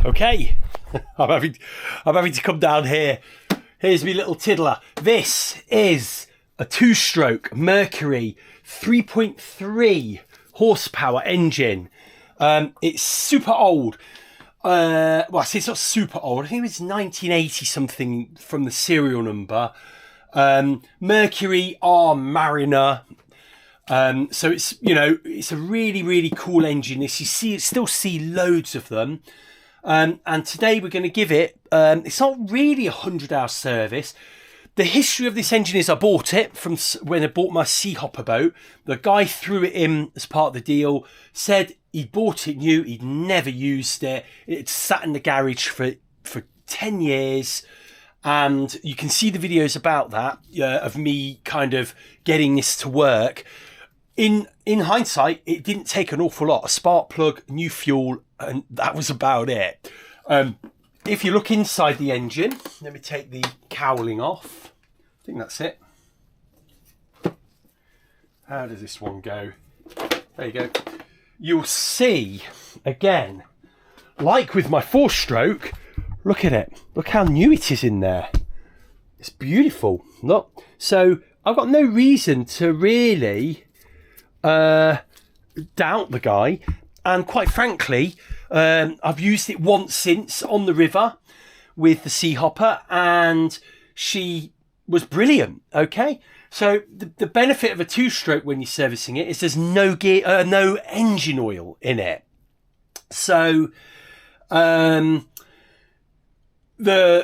Okay, I'm having to come down here. Here's me little tiddler. This is a two-stroke Mercury 3.3 horsepower engine. It's super old. Well, I say it's not super old. I think it's 1980 something from the serial number. Mercury R Mariner. So it's, you know, it's a really, really cool engine. You still see loads of them. And today we're going to give it, it's not really a 100-hour service. The history of this engine is I bought it from when I bought my Sea Hopper boat. The guy threw it in as part of the deal, said he bought it new, he'd never used it. It sat in the garage for 10 years. And you can see the videos about that, of me kind of getting this to work. In hindsight, it didn't take an awful lot. A spark plug, new fuel, and that was about it. If you look inside the engine, let me take the cowling off. I think that's it. How does this one go? There you go. You'll see, again, like with my four-stroke, look at it. Look how new it is in there. It's beautiful. Look. So I've got no reason to really doubt the guy. And quite frankly, I've used it once since on the river with the Sea Hopper, and she was brilliant. Okay, so the benefit of a two-stroke when you're servicing it is there's no engine oil in it. So the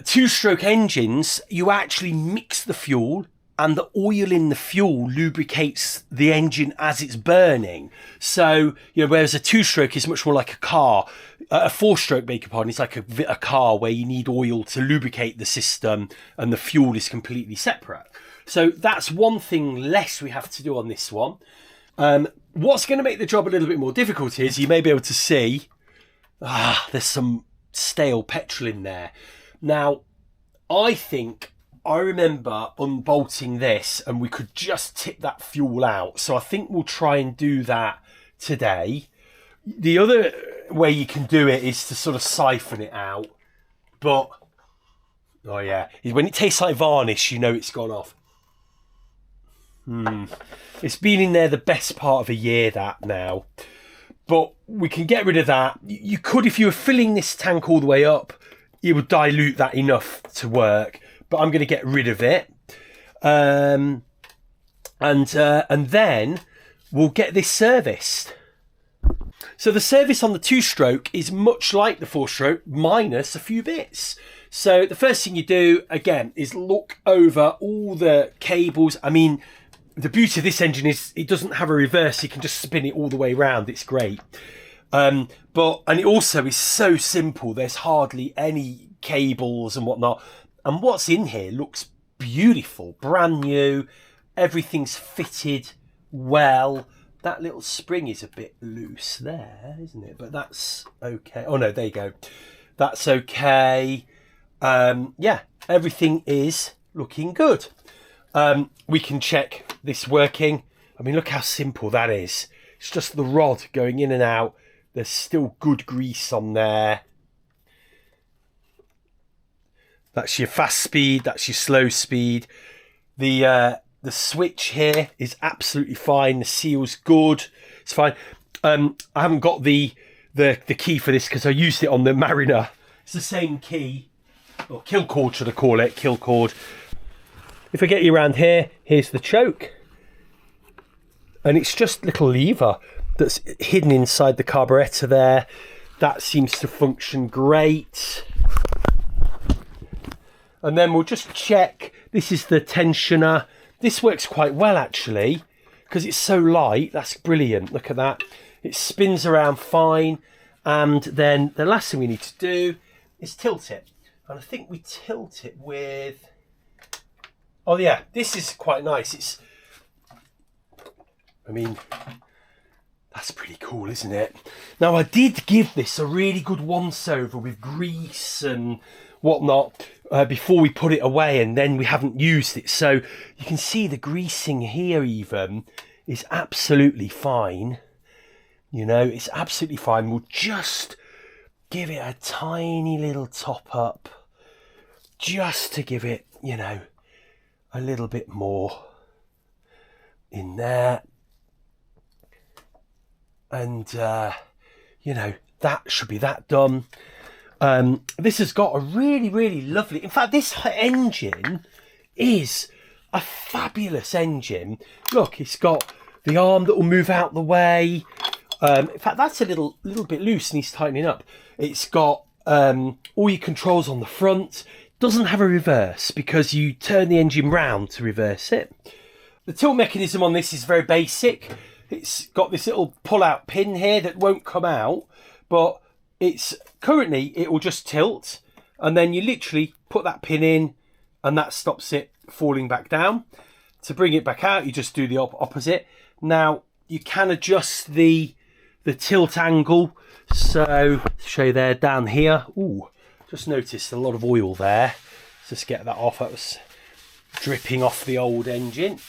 two-stroke engines, you actually mix the fuel, and the oil in the fuel lubricates the engine as it's burning. So, you know, whereas a two-stroke is much more like a car, a four-stroke, beg your pardon, it's like a car where you need oil to lubricate the system and the fuel is completely separate. So that's one thing less we have to do on this one. What's going to make the job a little bit more difficult is you may be able to see, there's some stale petrol in there. Now, I remember unbolting this and we could just tip that fuel out. So I think we'll try and do that today. The other way you can do it is to sort of siphon it out. But, oh yeah, when it tastes like varnish, you know it's gone off. It's been in there the best part of a year, that now. But we can get rid of that. You could, if you were filling this tank all the way up, it would dilute that enough to work. But I'm going to get rid of it, and then we'll get this serviced. So the service on the two-stroke is much like the four-stroke, minus a few bits. So the first thing you do, again, is look over all the cables. I mean, the beauty of this engine is it doesn't have a reverse. You can just spin it all the way around. It's great. And it also is so simple. There's hardly any cables and whatnot. And what's in here looks beautiful, brand new. Everything's fitted well. That little spring is a bit loose there, isn't it? But that's okay. Oh no, there you go. That's okay. Yeah, everything is looking good. We can check this working. I mean, look how simple that is. It's just the rod going in and out. There's still good grease on there. That's your fast speed, that's your slow speed. The switch here is absolutely fine. The seal's good. It's fine. I haven't got the key for this because I used it on the Mariner. It's the same key, or kill cord should I call it, kill cord. If I get you around here, here's the choke. And it's just a little lever that's hidden inside the carburettor there. That seems to function great. And then we'll just check. This is the tensioner. This works quite well, actually, because it's so light. That's brilliant. Look at that. It spins around fine. And then the last thing we need to do is tilt it. And I think we tilt it with... Oh, yeah. This is quite nice. I mean, that's pretty cool, isn't it? Now, I did give this a really good once-over with grease and whatnot before we put it away, and then we haven't used it. So you can see the greasing here even is absolutely fine. You know, it's absolutely fine. We'll just give it a tiny little top up, just to give it, you know, a little bit more in there. And, you know, that should be that done. This has got a really, really lovely... In fact, this engine is a fabulous engine. Look, it's got the arm that will move out the way. In fact, that's a little bit loose and he's tightening up. It's got all your controls on the front. Doesn't have a reverse because you turn the engine round to reverse it. The tilt mechanism on this is very basic. It's got this little pull-out pin here that won't come out, but it's currently, it will just tilt, and then you literally put that pin in and that stops it falling back down. To bring it back out, you just do the opposite. Now, you can adjust the tilt angle. So, show you there, down here. Ooh, just noticed a lot of oil there. Let's just get that off. That was dripping off the old engine.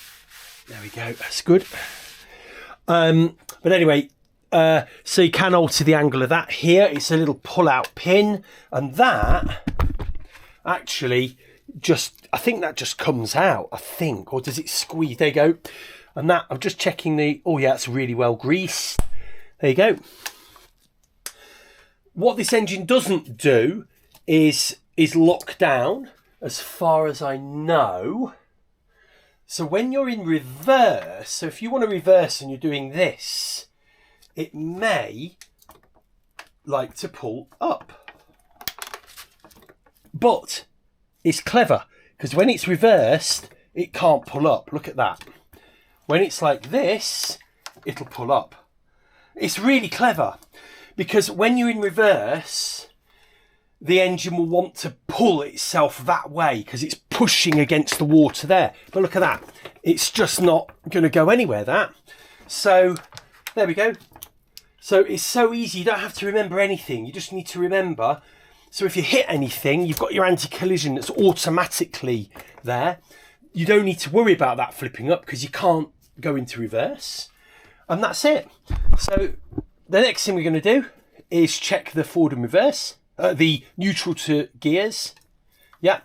There we go, that's good. But anyway, so you can alter the angle of that here. It's a little pull-out pin, and that actually just, I think that just comes out, I think, or does it squeeze? There you go. And that, I'm just checking oh yeah, it's really well greased. There you go. What this engine doesn't do is lock down, as far as I know. So when you're in reverse, so if you want to reverse and you're doing this, it may like to pull up. But it's clever, because when it's reversed, it can't pull up. Look at that. When it's like this, it'll pull up. It's really clever, because when you're in reverse, the engine will want to pull itself that way because it's pushing against the water there. But look at that. It's just not going to go anywhere, that. So there we go. So it's so easy. You don't have to remember anything. You just need to remember. So if you hit anything, you've got your anti-collision that's automatically there. You don't need to worry about that flipping up because you can't go into reverse. And that's it. So the next thing we're going to do is check the forward and reverse. The neutral to gears. Yeah.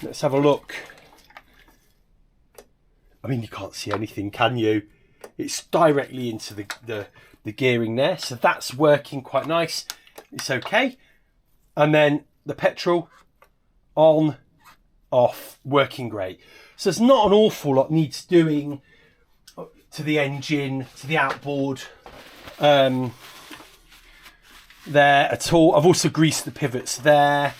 Let's have a look. I mean, you can't see anything, can you? It's directly into the gearing there. So that's working quite nice. It's okay. And then the petrol on, off, working great. So there's not an awful lot needs doing to the engine, to the outboard there at all. I've also greased the pivots there.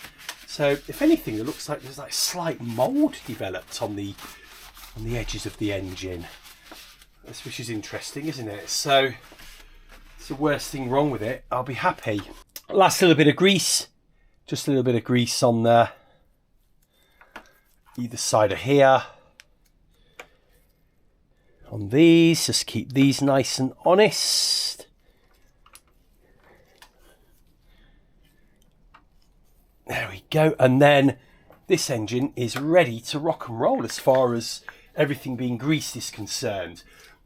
So if anything, it looks like there's like slight mould developed on the edges of the engine, which is interesting, isn't it? So it's the worst thing wrong with it. I'll be happy. Last little bit of grease, just a little bit of grease on there, either side of here. On these, just keep these nice and honest. There we go. And then this engine is ready to rock and roll as far as everything being greased is concerned.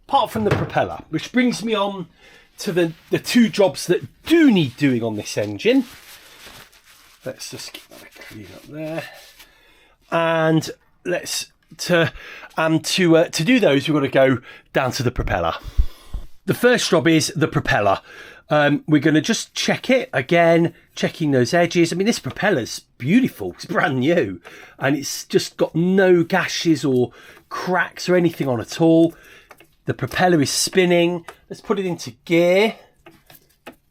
Apart from the propeller, which brings me on to the two jobs that do need doing on this engine. Let's just get that clean up there. And let's to do those, we've got to go down to the propeller. The first job is the propeller. We're going to just check it again, checking those edges. I mean, this propeller's beautiful. It's brand new, and it's just got no gashes or cracks or anything on at all. The propeller is spinning. Let's put it into gear.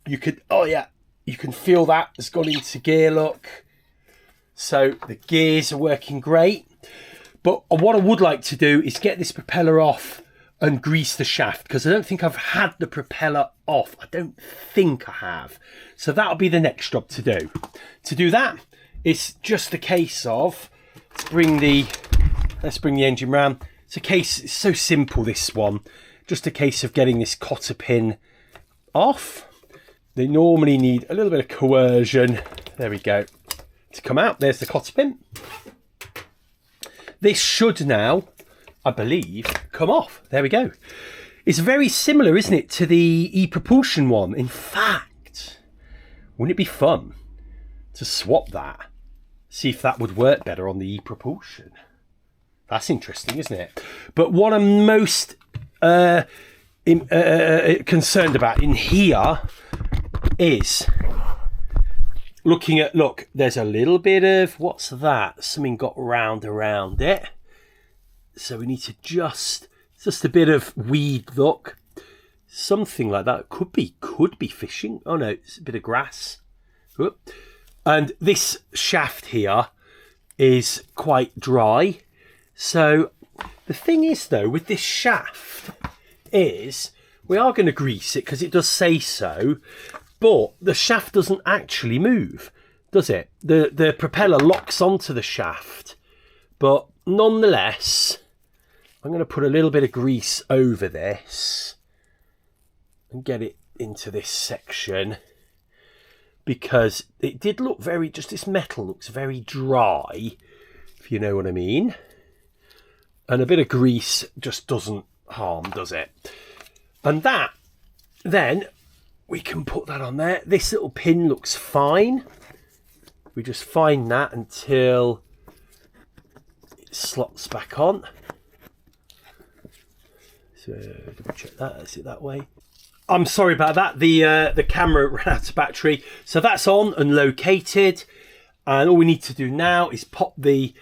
You could, oh yeah, you can feel that it's gone into gear, look. So the gears are working great. But what I would like to do is get this propeller off and grease the shaft, because I don't think I've had the propeller off. I don't think I have. So that'll be the next job to do. To do that, it's just a case of, let's bring the engine round. It's so simple, this one. Just a case of getting this cotter pin off. They normally need a little bit of coercion. There we go. To come out, there's the cotter pin. This should now, I believe, come off. There we go. It's very similar, isn't it, to the e-propulsion one? In fact, wouldn't it be fun to swap that? See if that would work better on the e-propulsion. That's interesting, isn't it? But what I'm most concerned about in here is looking at, look, there's a little bit of, what's that? Something got round around it. So we need to just a bit of weed, look. Something like that. Could be fishing. Oh no, it's a bit of grass. Whoop. And this shaft here is quite dry. So the thing is though, with this shaft is, we are going to grease it because it does say so, but the shaft doesn't actually move, does it? The propeller locks onto the shaft, but nonetheless, I'm going to put a little bit of grease over this and get it into this section, because it did look very, just this metal looks very dry, if you know what I mean. And a bit of grease just doesn't harm, does it? And that, then we can put that on there. This little pin looks fine. We just find that until it slots back on. So double check that, that's it that way. I'm sorry about that, the camera ran out of battery. So that's on and located. And all we need to do now is pop the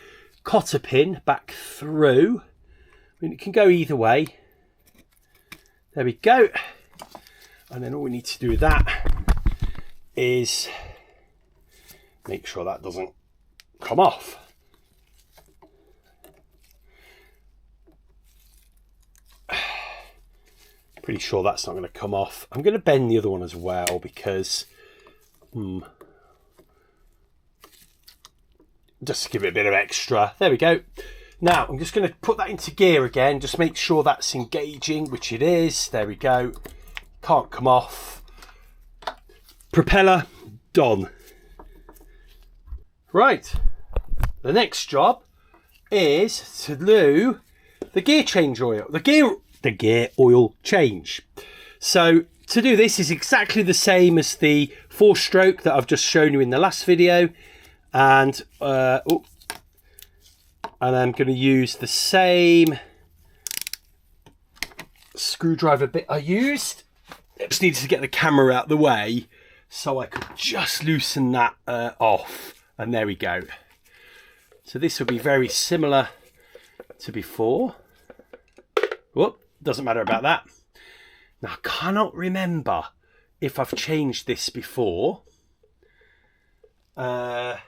cotter pin back through. I mean, it can go either way. There we go. And then all we need to do with that is make sure that doesn't come off. Pretty sure that's not going to come off. I'm going to bend the other one as well because just to give it a bit of extra. There we go. Now I'm just going to put that into gear again, just make sure that's engaging, which it is. There we go. Can't come off. Propeller done. Right, the next job is to do the gear change oil, the gear oil change. So to do this is exactly the same as the 4-stroke that I've just shown you in the last video, and I'm going to use the same screwdriver bit I used. I just needed to get the camera out the way so I could just loosen that off, and there we go. So this will be very similar to before. Whoop, doesn't matter about that. Now I cannot remember if I've changed this before. But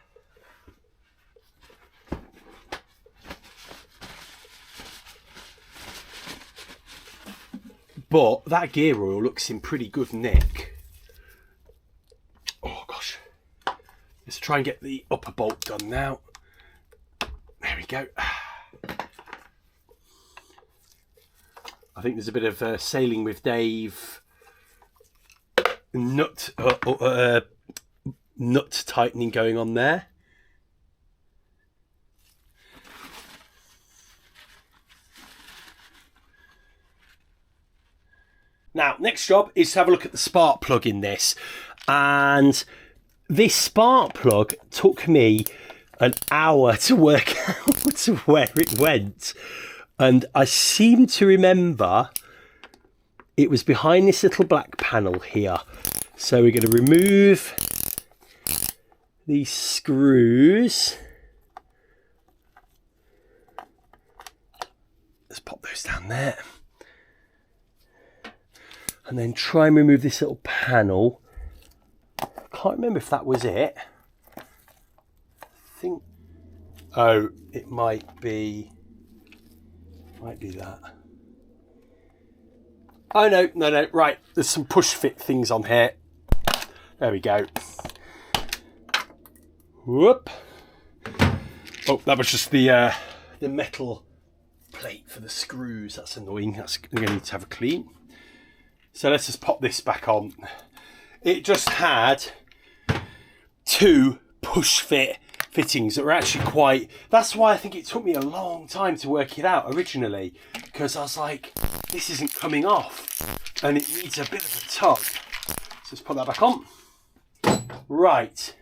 that gear oil looks in pretty good nick. Oh gosh. Let's try and get the upper bolt done now. There we go. I think there's a bit of Sailing with Dave nut tightening going on there. Now, next job is to have a look at the spark plug in this. And this spark plug took me an hour to work out where it went. And I seem to remember it was behind this little black panel here. So we're going to remove these screws. Let's pop those down there. And then try and remove this little panel. I can't remember if that was it. I think, oh, it might be that. Oh no, right, there's some push fit things on here. There we go. Whoop. Oh, that was just the metal plate for the screws. That's annoying. That's going to need to have a clean. So let's just pop this back on. It just had 2 push fit fittings that were actually quite... That's why I think it took me a long time to work it out originally. Because I was like, this isn't coming off and it needs a bit of a tug. So let's put that back on. Right,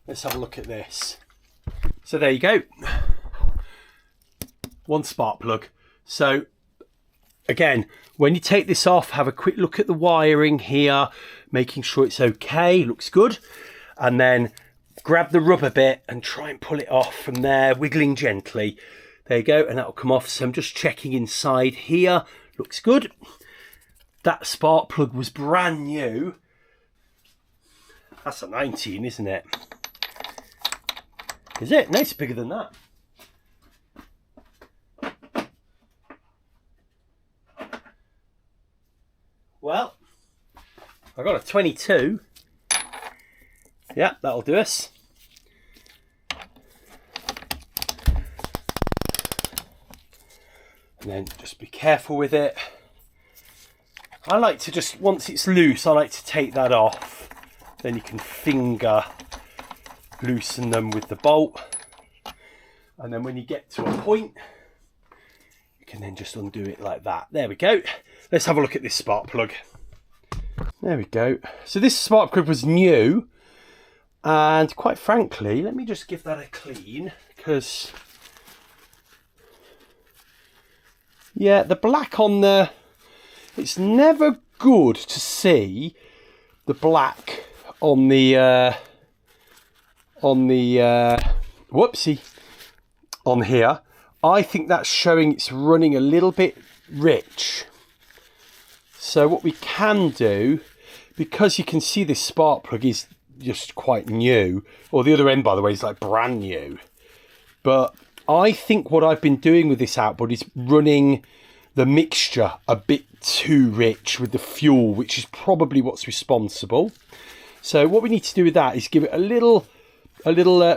let's have a look at this. So there you go, one spark plug. So again, when you take this off, have a quick look at the wiring here, making sure it's okay, looks good. And then grab the rubber bit and try and pull it off from there, wiggling gently. There you go, and that'll come off. So I'm just checking inside here, looks good. That spark plug was brand new. That's a 19, isn't it? Is it? No, it's bigger than that. Well, I got a 22. Yeah, that'll do us. And then just be careful with it. I like to just, once it's loose, I like to take that off. Then you can finger loosen them with the bolt. And then when you get to a point, you can then just undo it like that. There we go. Let's have a look at this spark plug. There we go. So this spark plug was new. And quite frankly, let me just give that a clean, because yeah, the black on the, it's never good to see the black on the whoopsie, on here. I think that's showing it's running a little bit rich. So what we can do, because you can see this spark plug is just quite new, or the other end by the way is like brand new, but I think what I've been doing with this outboard is running the mixture a bit too rich with the fuel, which is probably what's responsible. So what we need to do with that is give it a little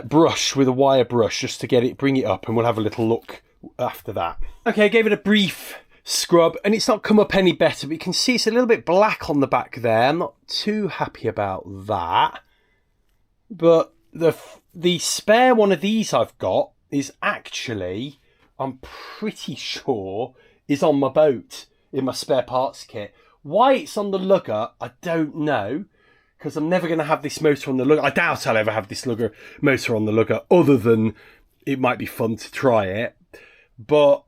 brush with a wire brush, just to get it, bring it up, and we'll have a little look after that. Okay, I gave it a brief scrub and it's not come up any better, but you can see it's a little bit black on the back there. I'm not too happy about that. But the spare one of these I've got is actually, I'm pretty sure, is on my boat in my spare parts kit. Why it's on the lugger, I don't know, because I'm never going to have this motor on the lugger. I doubt I'll ever have this motor on the lugger, other than it might be fun to try it. But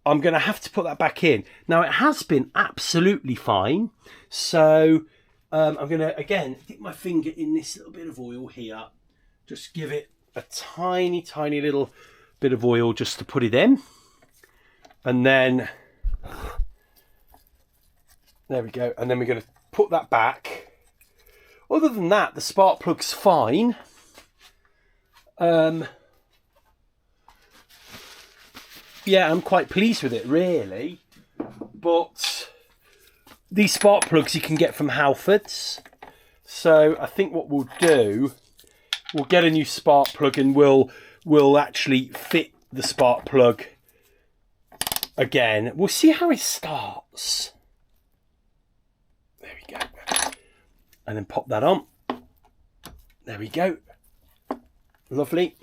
I'm going to have to put that back in. Now, it has been absolutely fine. So I'm going to, again, dip my finger in this little bit of oil here. Just give it a tiny, tiny little bit of oil just to put it in. And then, there we go. And then we're going to put that back. Other than that, the spark plug's fine. Yeah, I'm quite pleased with it, really. But these spark plugs you can get from Halfords. So I think what we'll do, we'll get a new spark plug and we'll actually fit the spark plug again. We'll see how it starts. There we go. And then pop that on. There we go. Lovely.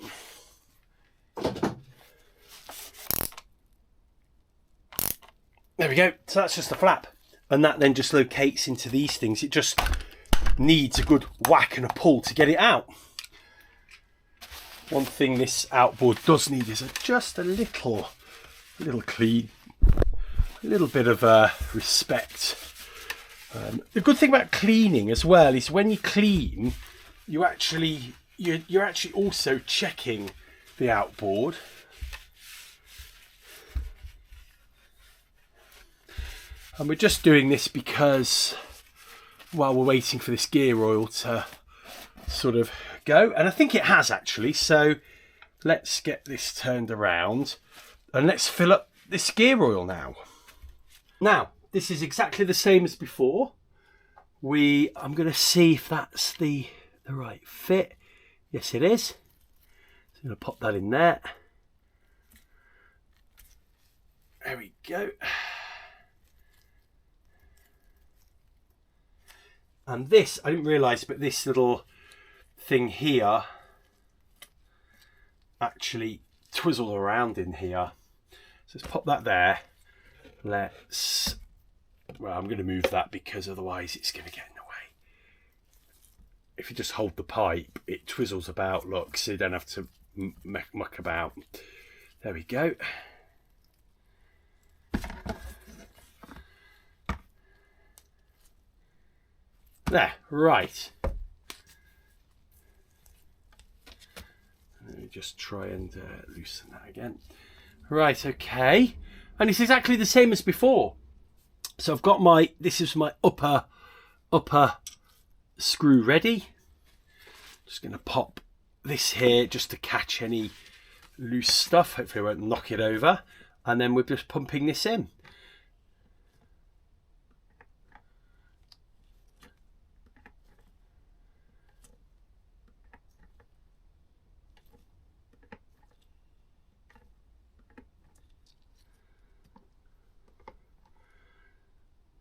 There we go. So that's just a flap. And that then just locates into these things. It just needs a good whack and a pull to get it out. One thing this outboard does need is just a little clean, a little bit of respect. The good thing about cleaning as well is when you clean, you're actually also checking the outboard. And we're just doing this because while we're waiting for this gear oil to sort of go, and I think it has actually. So let's get this turned around and let's fill up this gear oil now. Now, this is exactly the same as before. I'm going to see if that's the right fit. Yes, it is. So I'm going to pop that in there. There we go. And this, I didn't realise, but this little thing here actually twizzles around in here. So let's pop that there. Let's, well, I'm going to move that because otherwise it's going to get in the way. If you just hold the pipe, it twizzles about, look, so you don't have to muck about. There we go. There, right. Let me just try and loosen that again. Right, okay. And it's exactly the same as before. So I've got my, this is my upper screw ready. Just going to pop this here just to catch any loose stuff. Hopefully I won't knock it over. And then we're just pumping this in.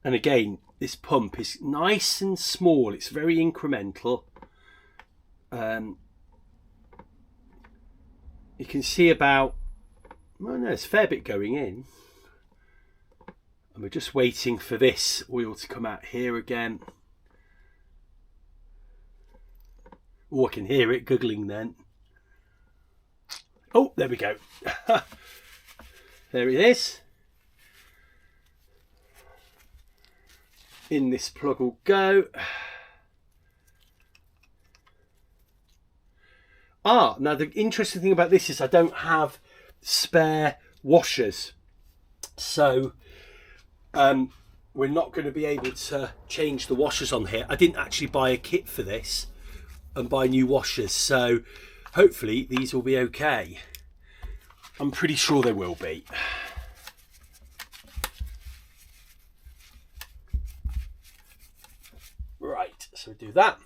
And again, this pump is nice and small. It's very incremental. You can see about, well, no, there's a fair bit going in. And we're just waiting for this oil to come out here again. Oh, I can hear it guggling then. Oh, there we go. There it is. In this plug will go. Now the interesting thing about this is I don't have spare washers. So we're not going to be able to change the washers on here. I didn't actually buy a kit for this and buy new washers. So hopefully these will be okay. I'm pretty sure they will be. Right, so do that.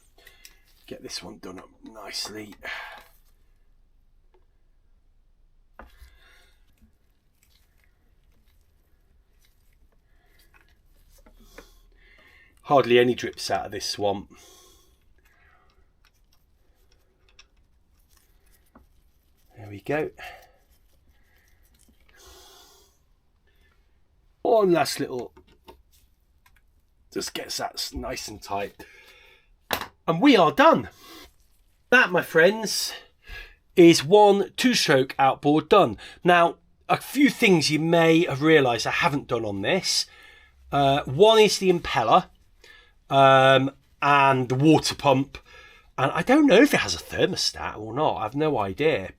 Get this one done up nicely. Hardly any drips out of this swamp. There we go. One last little, just gets that nice and tight. And we are done. That, my friends, is one two-stroke outboard done. Now, a few things you may have realised I haven't done on this. One is the impeller and the water pump. And I don't know if it has a thermostat or not. I've no idea.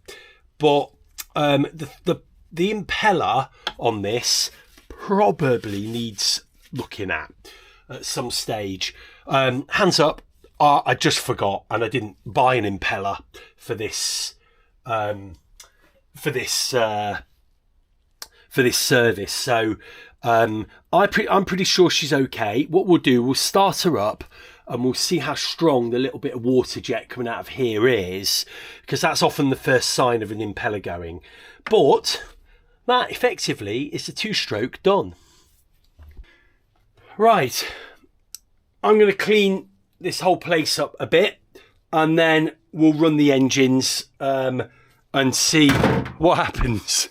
But the impeller on this probably needs looking at some stage. Hands up, I just forgot, and I didn't buy an impeller for this service. So I'm pretty sure she's okay. What we'll do, we'll start her up and we'll see how strong the little bit of water jet coming out of here is, because that's often the first sign of an impeller going. But that effectively is the two-stroke done. Right, I'm going to clean this whole place up a bit and then we'll run the engines and see what happens.